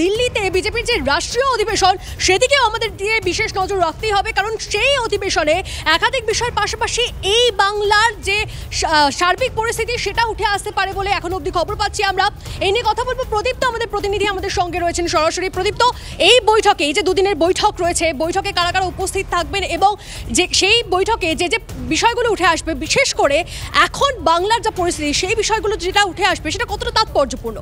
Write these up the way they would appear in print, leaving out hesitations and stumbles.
দিল্লিতে বিজেপির যে রাষ্ট্রীয় অধিবেশন সেদিকেও আমাদের দিয়ে বিশেষ নজর রাখতেই হবে, কারণ সেই অধিবেশনে একাধিক বিষয়ের পাশাপাশি এই বাংলার যে সার্বিক পরিস্থিতি সেটা উঠে আসতে পারে বলে এখন অবধি খবর পাচ্ছি আমরা। এই নিয়ে কথা বলবো প্রদীপ্ত, আমাদের প্রতিনিধি আমাদের সঙ্গে রয়েছেন সরাসরি। প্রদীপ্ত, এই বৈঠকে, এই যে দুদিনের বৈঠক রয়েছে, বৈঠকে কারা কারা উপস্থিত থাকবেন এবং যে সেই বৈঠকে যে যে বিষয়গুলো উঠে আসবে, বিশেষ করে এখন বাংলার যা পরিস্থিতি সেই বিষয়গুলো যেটা উঠে আসবে সেটা কতটা তাৎপর্যপূর্ণ?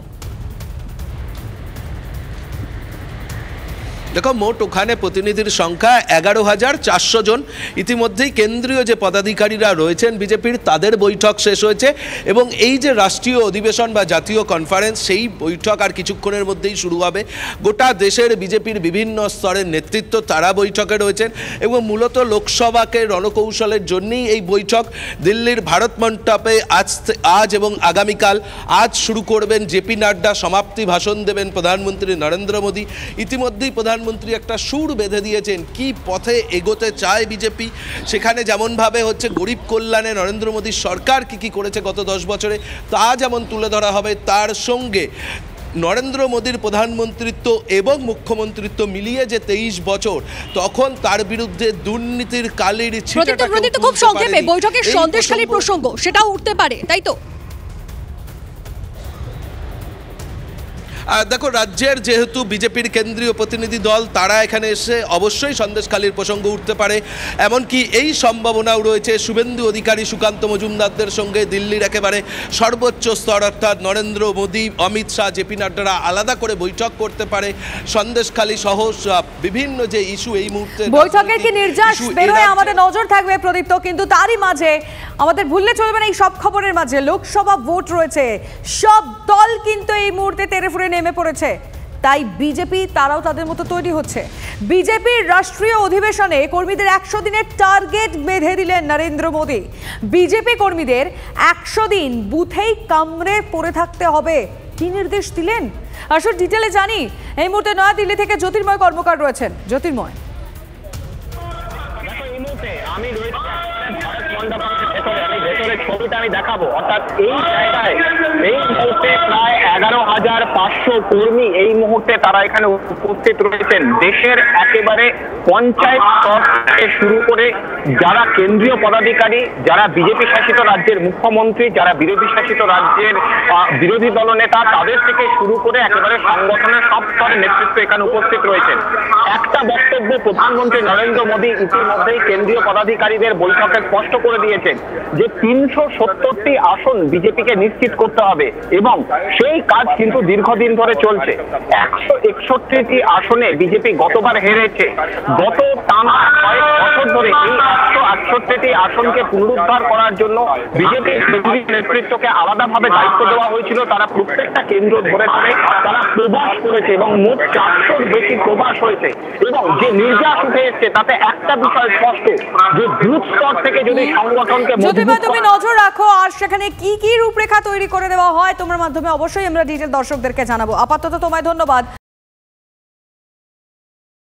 দেখো, মোট ওখানে প্রতিনিধির সংখ্যা 11,400 জন। ইতিমধ্যেই কেন্দ্রীয় যে পদাধিকারীরা রয়েছেন বিজেপির, তাদের বৈঠক শেষ হয়েছে এবং এই যে রাষ্ট্রীয় অধিবেশন বা জাতীয় কনফারেন্স, সেই বৈঠক আর কিছুক্ষণের মধ্যেই শুরু হবে। গোটা দেশের বিজেপির বিভিন্ন স্তরের নেতৃত্ব তারা বৈঠকে রয়েছেন এবং মূলত লোকসভাকে রণকৌশলের জন্যই এই বৈঠক। দিল্লির ভারত মণ্ডপে আজ এবং আগামীকাল, আজ শুরু করবেন জেপি নাড্ডা, সমাপ্তি ভাষণ দেবেন প্রধানমন্ত্রী নরেন্দ্র মোদী। ইতিমধ্যেই প্রধানমন্ত্রী একটা সুর বেঁধে দিয়েছেন কি পথে এগোতে চায় বিজেপি। সেখানে যেমনভাবে হচ্ছে গরিব কল্যাণে নরেন্দ্র মোদীর সরকার কি করেছে গত 10 বছরে তা যেমন তুলে ধরা হবে, তার সঙ্গে নরেন্দ্র মোদীর প্রধানমন্ত্রিত্ব এবং মুখ্যমন্ত্রিত্ব মিলিয়ে যে 23 বছর, তখন তার বিরুদ্ধে দুর্নীতির কালির ছিটাটা খুব সংক্ষেপে বৈঠকের সন্দেশখালীর প্রসঙ্গ সেটাও উঠতে পারে, তাই তো? দেখো, রাজ্যের যেহেতু বিজেপির কেন্দ্রীয় প্রতিনিধি দল, তারা এখানে এসে অবশ্যই সন্দেশখালীর প্রসঙ্গ উঠতে পারে। এমনকি এই সম্ভাবনাও রয়েছে শুভেন্দু অধিকারী, সুকান্ত মজুমদারদের সঙ্গে দিল্লির একেবারে সর্বোচ্চ স্তর অর্থাৎ নরেন্দ্র মোদী, অমিত শাহ, জেপি নাড্ডারা আলাদা করে বৈঠক করতে পারে। সন্দেশখালী সহ বিভিন্ন যে ইস্যু এই মুহূর্তে বৈঠকের কি নির্যাস বেরোয় আমাদের নজর থাকবে প্রদীপ্ত। কিন্তু তারই মাঝে আমাদের ভুললে চলবে না, এই সব খবরের মাঝে লোকসভা ভোট রয়েছে, সব দল কিন্তু এই মুহূর্তে তেড়ে ফুঁড়ে নেমে পড়েছে। তাই বিজেপি তারাও তাদের মতো তৈরি হচ্ছে। বিজেপির রাষ্ট্রীয় অধিবেশনে কর্মীদের 100 দিনের টার্গেট বেঁধে দিলেন নরেন্দ্র মোদী। বিজেপি কর্মীদের 100 দিন বুথেই কামড়ে পড়ে থাকতে হবে, কি নির্দেশ দিলেন আসল ডিটেলে জানি। এই মুহূর্তে নয়াদিল্লি থেকে জ্যোতির্ময় কর্মকার রয়েছেন। জ্যোতির্ময়, আমি ছবিটা আমি দেখাবো, অর্থাৎ এই জায়গায় এই মুহূর্তে প্রায় 11,500 কর্মী এই মুহূর্তে তারা এখানে উপস্থিত রয়েছেন। দেশের একেবারে পঞ্চায়েত স্তর থেকে শুরু করে যারা কেন্দ্রীয় পদাধিকারী, যারা বিজেপি শাসিত রাজ্যের মুখ্যমন্ত্রী, যারা বিরোধী শাসিত রাজ্যের বিরোধী দলনেতা, তাদের থেকে শুরু করে একেবারে সংগঠনের সব স্তরের নেতৃত্ব এখানে উপস্থিত রয়েছেন। একটা বক্তব্য প্রধানমন্ত্রী নরেন্দ্র মোদী ইতিমধ্যেই কেন্দ্রীয় পদাধিকারীদের বৈঠকে স্পষ্ট করে দিয়েছেন যে 370টি আসন বিজেপিকে নিশ্চিত করতে হবে এবং সেই কাজ কিন্তু দীর্ঘদিন ধরে চলছে। 161টি আসনে বিজেপি গতবার হেরেছে। গত টানা কয়েক বছর ধরে এই 168টি আসনকে পুনরুদ্ধার করার জন্য বিজেপির নেতৃত্বকে আলাদাভাবে দায়িত্ব দেওয়া হয়েছিল। তারা প্রত্যেকটা কেন্দ্র ধরে ধরে তারা প্রবাস করেছে এবং মোট 400-র বেশি প্রবাস হয়েছে। এবং যে নির্যাস উঠে এসছে তাতে একটা বিষয় স্পষ্ট, যে বুথ স্তর থেকে যদি সংগঠনকে তুমি নজর রাখো আর সেখানে কি কি রূপরেখা তৈরি করে দেওয়া হয় তোমার মাধ্যমে অবশ্যই আমরা ডিটেল দর্শকদেরকে জানাবো। আপাতত তোমায় ধন্যবাদ।